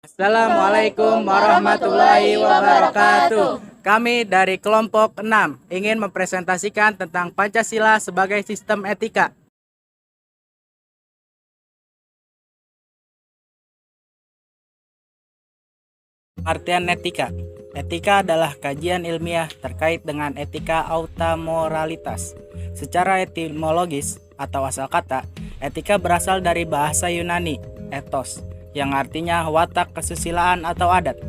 Assalamualaikum warahmatullahi wabarakatuh. Kami dari kelompok 6 ingin mempresentasikan tentang Pancasila sebagai sistem etika. Artian etika. Etika adalah kajian ilmiah terkait dengan etika autamoralitas. Secara etimologis atau asal kata, etika berasal dari bahasa Yunani, ethos, yang artinya watak kesusilaan atau adat.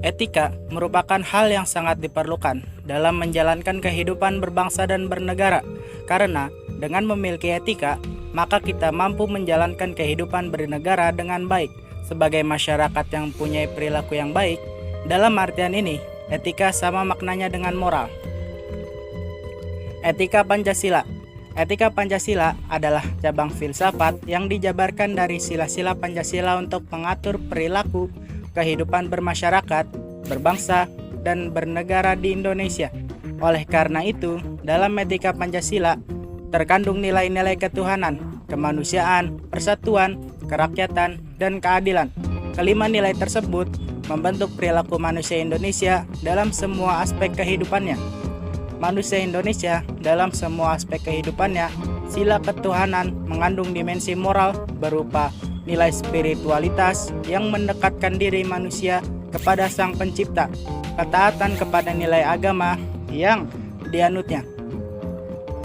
Etika merupakan hal yang sangat diperlukan dalam menjalankan kehidupan berbangsa dan bernegara, karena dengan memiliki etika, maka kita mampu menjalankan kehidupan bernegara dengan baik sebagai masyarakat yang punya perilaku yang baik. Dalam artian ini, etika sama maknanya dengan moral. Etika Pancasila. Etika Pancasila adalah cabang filsafat yang dijabarkan dari sila-sila Pancasila untuk mengatur perilaku kehidupan bermasyarakat, berbangsa, dan bernegara di Indonesia. Oleh karena itu, dalam etika Pancasila terkandung nilai-nilai ketuhanan, kemanusiaan, persatuan, kerakyatan, dan keadilan. Kelima nilai tersebut membentuk perilaku manusia Indonesia dalam semua aspek kehidupannya. Manusia Indonesia dalam semua aspek kehidupannya, sila ketuhanan mengandung dimensi moral berupa nilai spiritualitas yang mendekatkan diri manusia kepada Sang Pencipta, ketaatan kepada nilai agama yang dianutnya.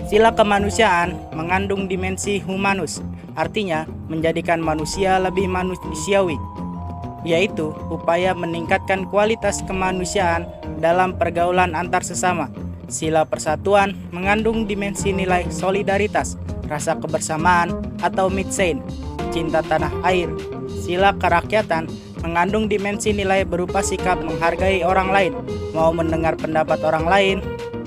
Sila kemanusiaan mengandung dimensi humanus, artinya menjadikan manusia lebih manusiawi, yaitu upaya meningkatkan kualitas kemanusiaan dalam pergaulan antar sesama. Sila persatuan mengandung dimensi nilai solidaritas, rasa kebersamaan atau mitsein, cinta tanah air. Sila kerakyatan mengandung dimensi nilai berupa sikap menghargai orang lain, mau mendengar pendapat orang lain,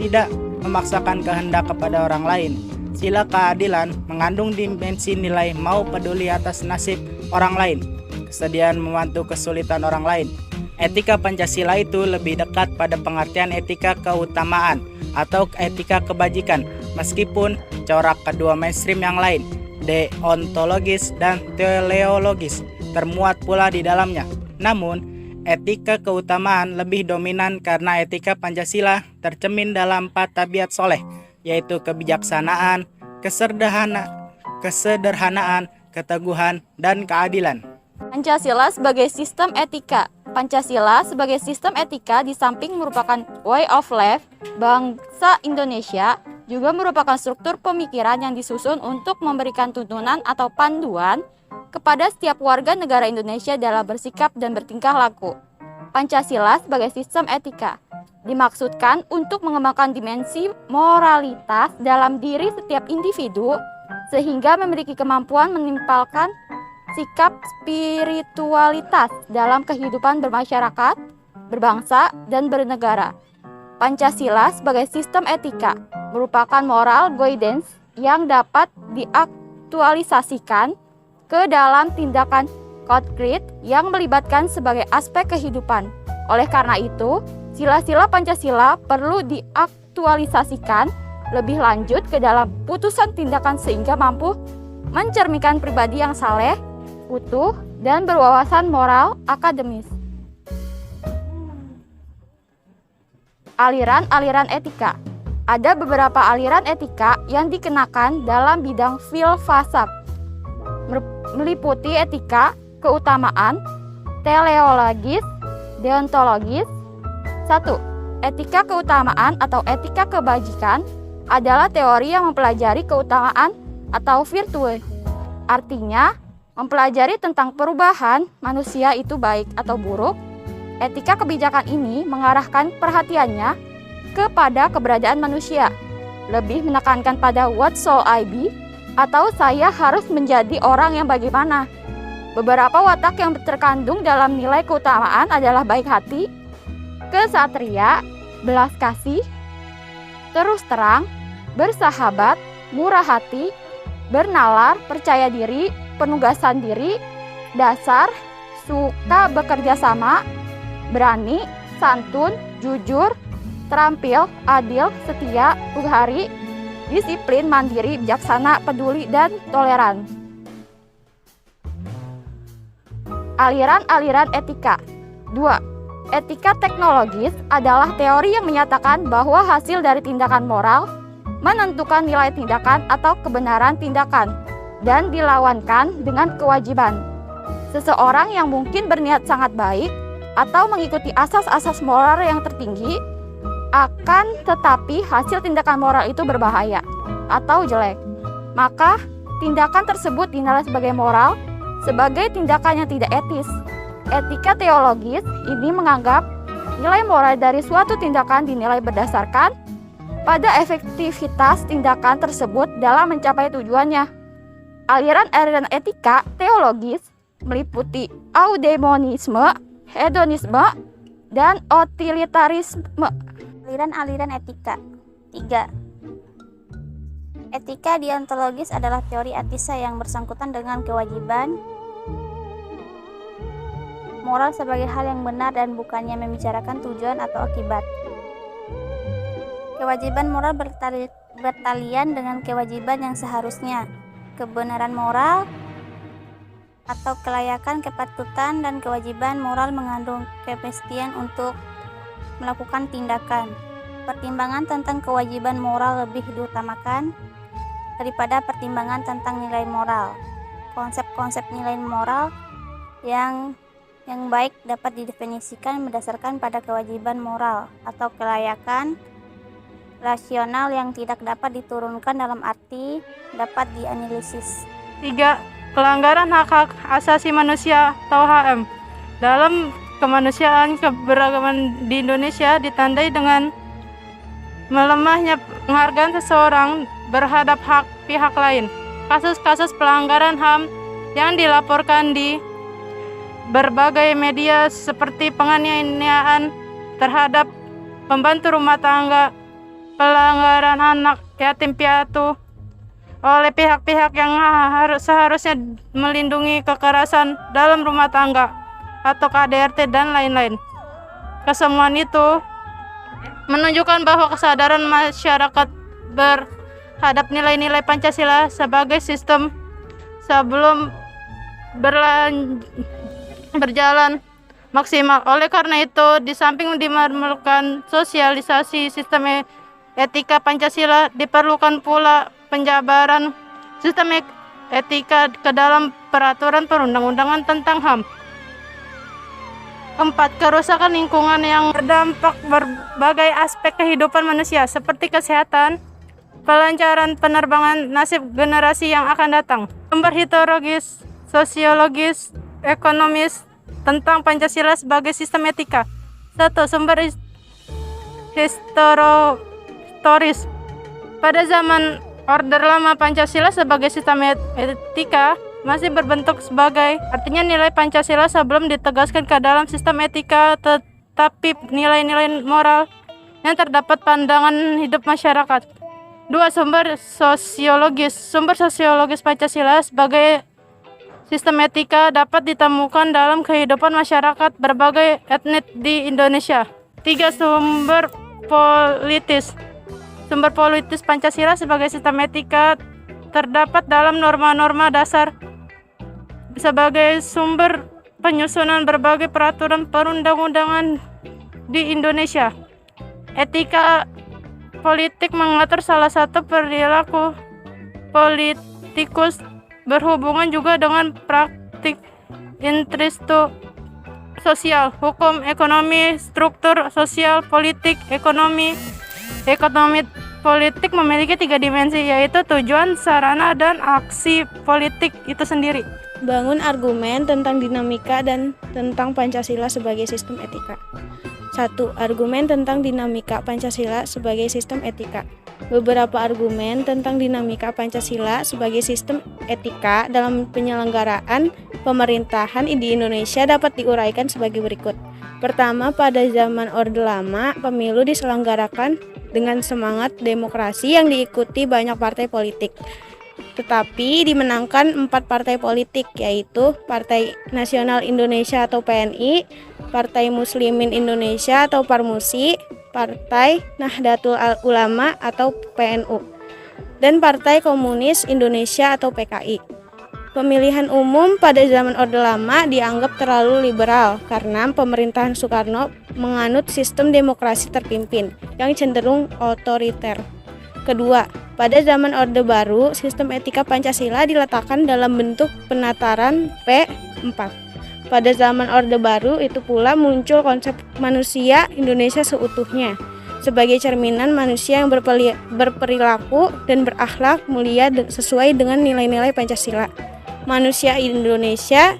tidak memaksakan kehendak kepada orang lain. Sila keadilan mengandung dimensi nilai mau peduli atas nasib orang lain, kesediaan membantu kesulitan orang lain. Etika Pancasila itu lebih dekat pada pengertian etika keutamaan atau etika kebajikan, meskipun corak kedua mainstream yang lain, deontologis dan teleologis, termuat pula di dalamnya. Namun, etika keutamaan lebih dominan karena etika Pancasila tercermin dalam 4 tabiat soleh, yaitu kebijaksanaan, kesederhanaan, keteguhan, dan keadilan. Pancasila sebagai sistem etika. Pancasila sebagai sistem etika di samping merupakan way of life bangsa Indonesia, juga merupakan struktur pemikiran yang disusun untuk memberikan tuntunan atau panduan kepada setiap warga negara Indonesia dalam bersikap dan bertingkah laku. Pancasila sebagai sistem etika dimaksudkan untuk mengembangkan dimensi moralitas dalam diri setiap individu sehingga memiliki kemampuan menimpalkan sikap spiritualitas dalam kehidupan bermasyarakat, berbangsa, dan bernegara. Pancasila sebagai sistem etika merupakan moral guidance yang dapat diaktualisasikan ke dalam tindakan konkret yang melibatkan sebagai aspek kehidupan. Oleh karena itu, sila-sila Pancasila perlu diaktualisasikan lebih lanjut ke dalam putusan tindakan sehingga mampu mencerminkan pribadi yang saleh, utuh, dan berwawasan moral akademis. Aliran-aliran etika. Ada beberapa aliran etika yang dikenakan dalam bidang filsafat, meliputi etika keutamaan, teleologis, deontologis. 1. Etika keutamaan atau etika kebajikan adalah teori yang mempelajari keutamaan atau virtue. Artinya, mempelajari tentang perubahan manusia itu baik atau buruk. Etika kebijakan ini mengarahkan perhatiannya kepada keberadaan manusia, lebih menekankan pada what shall I be atau saya harus menjadi orang yang bagaimana. Beberapa watak yang terkandung dalam nilai keutamaan adalah baik hati, kesatria, belas kasih, terus terang, bersahabat, murah hati, bernalar, percaya diri, penugasan diri, dasar, suka bekerja sama, berani, santun, jujur, terampil, adil, setia, bukhari, disiplin, mandiri, bijaksana, peduli, dan toleran. Aliran-aliran etika. 2. Etika teknologis adalah teori yang menyatakan bahwa hasil dari tindakan moral menentukan nilai tindakan atau kebenaran tindakan dan dilawankan dengan kewajiban. Seseorang yang mungkin berniat sangat baik atau mengikuti asas-asas moral yang tertinggi, akan tetapi hasil tindakan moral itu berbahaya atau jelek, maka tindakan tersebut dinilai sebagai moral, sebagai tindakan yang tidak etis. Etika teologis ini menganggap nilai moral dari suatu tindakan dinilai berdasarkan pada efektivitas tindakan tersebut dalam mencapai tujuannya. Aliran-aliran etika teologis meliputi eudemonisme, hedonisme, dan utilitarisme. Aliran-aliran etika. 3. Etika deontologis adalah teori etisa yang bersangkutan dengan kewajiban moral sebagai hal yang benar dan bukannya membicarakan tujuan atau akibat. Kewajiban moral bertalian dengan kewajiban yang seharusnya. Kebenaran moral atau kelayakan, kepatutan, dan kewajiban moral mengandung kemestian untuk melakukan tindakan. Pertimbangan tentang kewajiban moral lebih diutamakan daripada pertimbangan tentang nilai moral. Konsep-konsep nilai moral yang baik dapat didefinisikan berdasarkan pada kewajiban moral atau kelayakan rasional yang tidak dapat diturunkan dalam arti dapat dianalisis. 3. Pelanggaran hak-hak asasi manusia atau HAM. Dalam kemanusiaan, keberagaman di Indonesia ditandai dengan melemahnya penghargaan seseorang berhadap hak pihak lain. Kasus-kasus pelanggaran HAM yang dilaporkan di berbagai media seperti penganiayaan terhadap pembantu rumah tangga, pelanggaran anak yatim piatu oleh pihak-pihak yang seharusnya melindungi kekerasan dalam rumah tangga atau KDRT dan lain-lain. Kesemuan itu menunjukkan bahwa kesadaran masyarakat berhadap nilai-nilai Pancasila sebagai sistem sebelum berjalan maksimal. Oleh karena itu, di samping dimemerlukan sosialisasi sistem etika Pancasila, diperlukan pula penjabaran sistem etika ke dalam peraturan perundang-undangan tentang HAM. 4. Kerusakan lingkungan yang berdampak berbagai aspek kehidupan manusia seperti kesehatan, pelancaran penerbangan, nasib generasi yang akan datang. Sumber historis, sosiologis, ekonomis tentang Pancasila sebagai sistem etika. 1. Sumber historis. Pada zaman Orde Lama, Pancasila sebagai sistem etika masih berbentuk sebagai, artinya nilai Pancasila sebelum ditegaskan ke dalam sistem etika, tetapi nilai-nilai moral yang terdapat pandangan hidup masyarakat. 2. Sumber sosiologis. Sumber sosiologis Pancasila sebagai sistem etika dapat ditemukan dalam kehidupan masyarakat berbagai etnis di Indonesia. 3. Sumber politis. Sumber politis Pancasila sebagai sistem etika terdapat dalam norma-norma dasar sebagai sumber penyusunan berbagai peraturan perundang-undangan di Indonesia. Etika politik mengatur salah satu perilaku politikus berhubungan juga dengan praktik institusi sosial, hukum, ekonomi, struktur sosial, politik, ekonomi politik memiliki 3 dimensi, yaitu tujuan, sarana, dan aksi politik itu sendiri. Bangun argumen tentang dinamika dan tentang Pancasila sebagai sistem etika. 1. Argumen tentang dinamika Pancasila sebagai sistem etika. Beberapa argumen tentang dinamika Pancasila sebagai sistem etika dalam penyelenggaraan pemerintahan di Indonesia dapat diuraikan sebagai berikut. Pertama, pada zaman Orde Lama, pemilu diselenggarakan dengan semangat demokrasi yang diikuti banyak partai politik. Tetapi dimenangkan 4 partai politik, yaitu Partai Nasional Indonesia atau PNI, Partai Muslimin Indonesia atau Parmusi, Partai Nahdlatul Ulama atau PNU, dan Partai Komunis Indonesia atau PKI. Pemilihan umum pada zaman Orde Lama dianggap terlalu liberal karena pemerintahan Soekarno menganut sistem demokrasi terpimpin yang cenderung otoriter. Kedua, pada zaman Orde Baru, sistem etika Pancasila diletakkan dalam bentuk penataran P4. Pada zaman Orde Baru itu pula muncul konsep manusia Indonesia seutuhnya sebagai cerminan manusia yang berperilaku dan berakhlak mulia sesuai dengan nilai-nilai Pancasila. Manusia Indonesia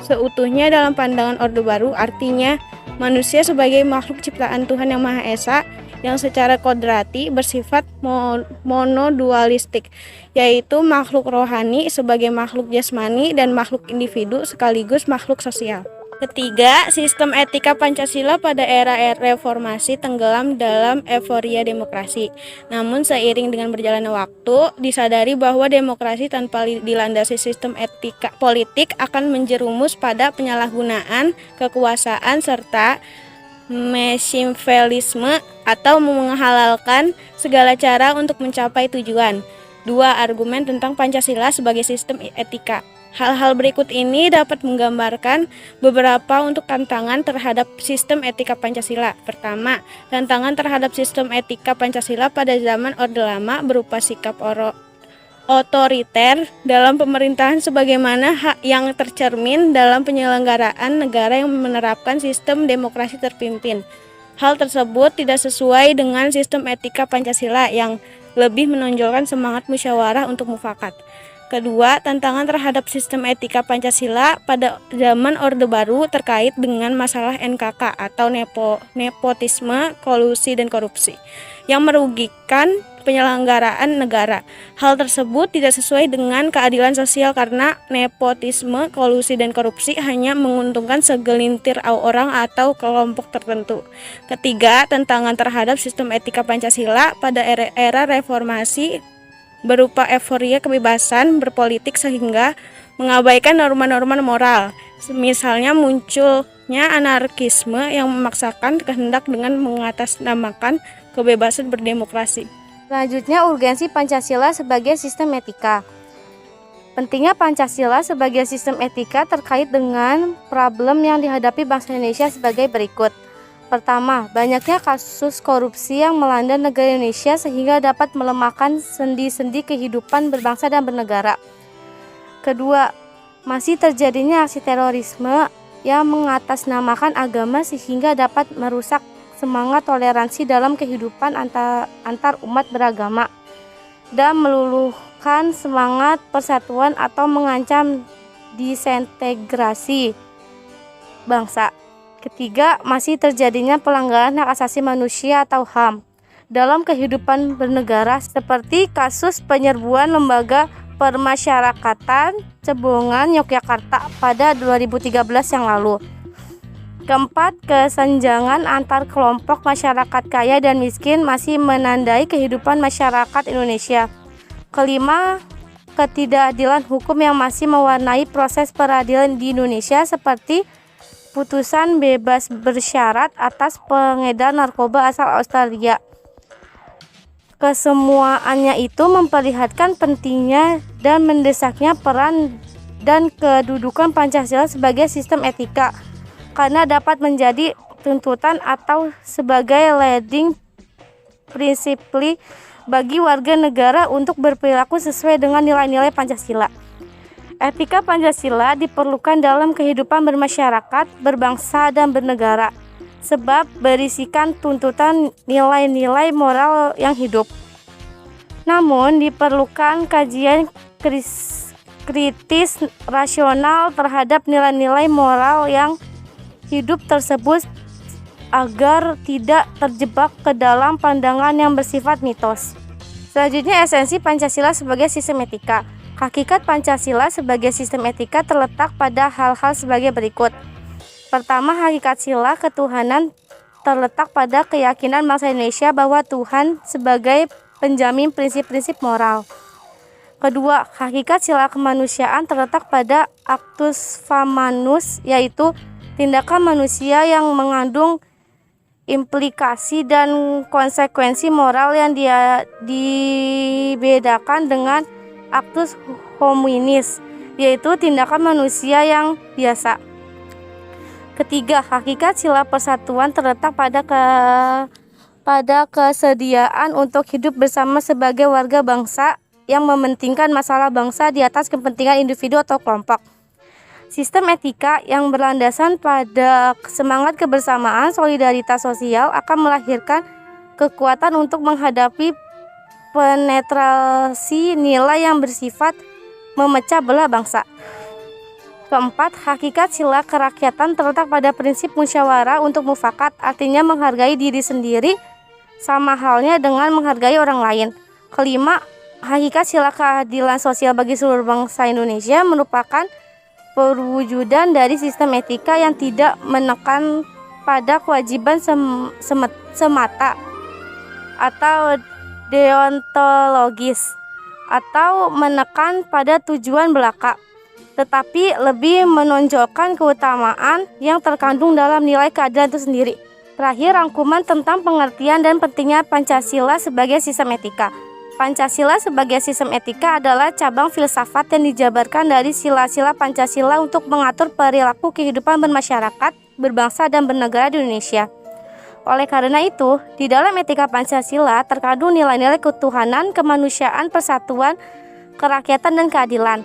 seutuhnya dalam pandangan Orde Baru artinya manusia sebagai makhluk ciptaan Tuhan Yang Maha Esa yang secara kodrati bersifat monodualistik, yaitu makhluk rohani sebagai makhluk jasmani dan makhluk individu sekaligus makhluk sosial. Ketiga, sistem etika Pancasila pada era reformasi tenggelam dalam euforia demokrasi. Namun seiring dengan berjalannya waktu, disadari bahwa demokrasi tanpa dilandasi sistem etika politik akan menjerumus pada penyalahgunaan kekuasaan serta machiavellisme atau menghalalkan segala cara untuk mencapai tujuan. 2. Argumen tentang Pancasila sebagai sistem etika. Hal-hal berikut ini dapat menggambarkan beberapa untuk tantangan terhadap sistem etika Pancasila. Pertama, tantangan terhadap sistem etika Pancasila pada zaman Orde Lama berupa sikap otoriter dalam pemerintahan sebagaimana hak yang tercermin dalam penyelenggaraan negara yang menerapkan sistem demokrasi terpimpin. Hal tersebut tidak sesuai dengan sistem etika Pancasila yang lebih menonjolkan semangat musyawarah untuk mufakat. Kedua, tantangan terhadap sistem etika Pancasila pada zaman Orde Baru terkait dengan masalah NKK atau nepotisme, kolusi, dan korupsi yang merugikan penyelenggaraan negara. Hal tersebut tidak sesuai dengan keadilan sosial karena nepotisme, kolusi, dan korupsi hanya menguntungkan segelintir orang atau kelompok tertentu. Ketiga, tantangan terhadap sistem etika Pancasila pada era reformasi berupa euforia kebebasan berpolitik sehingga mengabaikan norma-norma moral. Misalnya munculnya anarkisme yang memaksakan kehendak dengan mengatasnamakan kebebasan berdemokrasi. Selanjutnya, urgensi Pancasila sebagai sistem etika. Pentingnya Pancasila sebagai sistem etika terkait dengan problem yang dihadapi bangsa Indonesia sebagai berikut. Pertama, banyaknya kasus korupsi yang melanda negara Indonesia sehingga dapat melemahkan sendi-sendi kehidupan berbangsa dan bernegara. Kedua, masih terjadinya aksi terorisme yang mengatasnamakan agama sehingga dapat merusak semangat toleransi dalam kehidupan antar umat beragama dan meluluhkan semangat persatuan atau mengancam disintegrasi bangsa. Ketiga, masih terjadinya pelanggaran hak asasi manusia atau HAM dalam kehidupan bernegara seperti kasus penyerbuan lembaga permasyarakatan Cebongan, Yogyakarta pada 2013 yang lalu. Keempat, kesenjangan antar kelompok masyarakat kaya dan miskin masih menandai kehidupan masyarakat Indonesia. Kelima, ketidakadilan hukum yang masih mewarnai proses peradilan di Indonesia seperti putusan bebas bersyarat atas pengedar narkoba asal Australia. Kesemuaannya itu memperlihatkan pentingnya dan mendesaknya peran dan kedudukan Pancasila sebagai sistem etika karena dapat menjadi tuntutan atau sebagai leading principle bagi warga negara untuk berperilaku sesuai dengan nilai-nilai Pancasila. Etika Pancasila diperlukan dalam kehidupan bermasyarakat, berbangsa, dan bernegara, sebab berisikan tuntutan nilai-nilai moral yang hidup. Namun, diperlukan kajian kritis rasional terhadap nilai-nilai moral yang hidup tersebut agar tidak terjebak ke dalam pandangan yang bersifat mitos. Selanjutnya, esensi Pancasila sebagai sistem etika. Hakikat Pancasila sebagai sistem etika terletak pada hal-hal sebagai berikut. Pertama, hakikat sila ketuhanan terletak pada keyakinan bangsa Indonesia bahwa Tuhan sebagai penjamin prinsip-prinsip moral. Kedua, hakikat sila kemanusiaan terletak pada actus famanus, yaitu tindakan manusia yang mengandung implikasi dan konsekuensi moral yang dibedakan dengan actus hominis, yaitu tindakan manusia yang biasa. Ketiga, hakikat sila persatuan terletak pada kesediaan untuk hidup bersama sebagai warga bangsa yang mementingkan masalah bangsa di atas kepentingan individu atau kelompok. Sistem etika yang berlandasan pada semangat kebersamaan, solidaritas sosial akan melahirkan kekuatan untuk menghadapi penetrasi nilai yang bersifat memecah belah bangsa. Keempat, hakikat sila kerakyatan terletak pada prinsip musyawarah untuk mufakat, artinya menghargai diri sendiri sama halnya dengan menghargai orang lain. Kelima, hakikat sila keadilan sosial bagi seluruh bangsa Indonesia merupakan perwujudan dari sistem etika yang tidak menekan pada kewajiban semata atau deontologis atau menekan pada tujuan belaka, tetapi lebih menonjolkan keutamaan yang terkandung dalam nilai keadilan itu sendiri. Terakhir, rangkuman tentang pengertian dan pentingnya Pancasila sebagai sistem etika. Pancasila sebagai sistem etika adalah cabang filsafat yang dijabarkan dari sila-sila Pancasila untuk mengatur perilaku kehidupan bermasyarakat, berbangsa, dan bernegara di Indonesia. Oleh karena itu, di dalam etika Pancasila terkandung nilai-nilai ketuhanan, kemanusiaan, persatuan, kerakyatan, dan keadilan.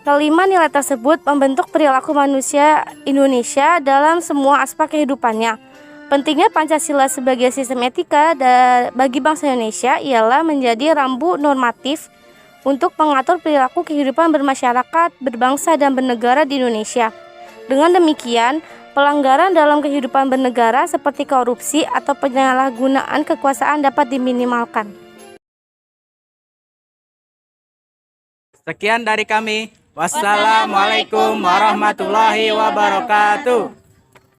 Kelima nilai tersebut membentuk perilaku manusia Indonesia dalam semua aspek kehidupannya. Pentingnya Pancasila sebagai sistem etika bagi bangsa Indonesia ialah menjadi rambu normatif untuk mengatur perilaku kehidupan bermasyarakat, berbangsa, dan bernegara di Indonesia. Dengan demikian, pelanggaran dalam kehidupan bernegara seperti korupsi atau penyalahgunaan kekuasaan dapat diminimalkan. Sekian dari kami. Wassalamualaikum warahmatullahi wabarakatuh.